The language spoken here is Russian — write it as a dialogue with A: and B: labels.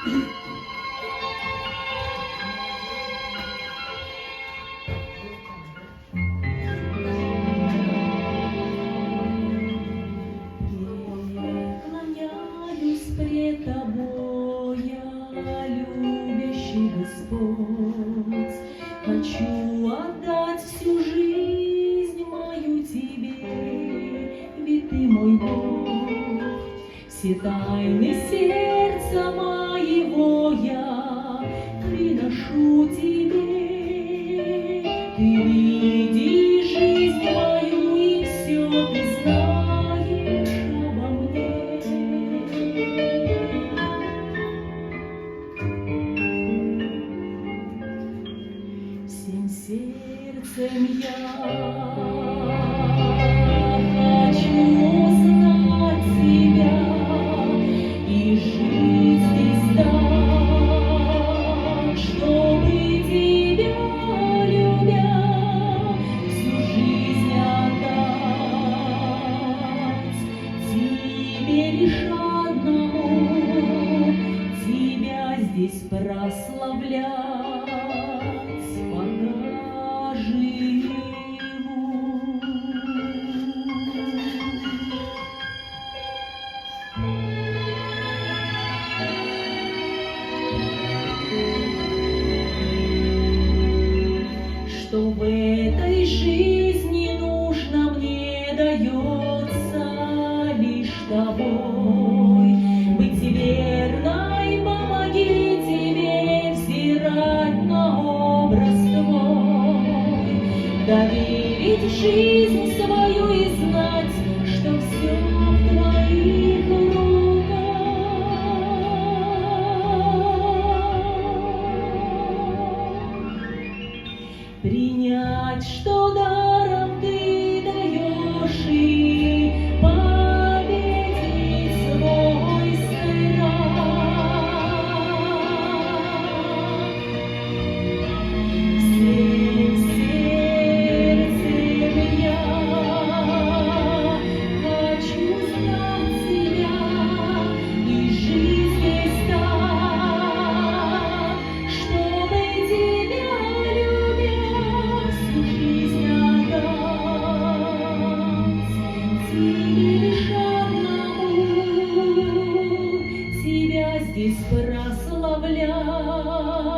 A: Преклоняюсь пред Тобой, любящий Господь, хочу отдать всю жизнь мою Тебе, ведь Ты мой Бог. Все тайны сердца моего я приношу Тебе. Ты видишь жизнь мою, и все Ты знаешь обо мне. Всем сердцем я хочу узнать Тебя и жить здесь так, чтобы Тебя, любя, всю жизнь отдать Тебе лишь одному, Тебя здесь прославлять, пока живу. Что в этой жизни нужно мне дается лишь Тобой. Быть верной, помоги Тебе взирать на образ Твой, доверить жизнь свою и знать, что все в Твоих руках. Принять, что даром Ты даешь, и победить свой страх. Всем сердцем я хочу знать Тебя и жить здесь так, чтобы Тебя, любя, всю жизнь отдать Тебе лишь одному, Тебя здесь прославлять.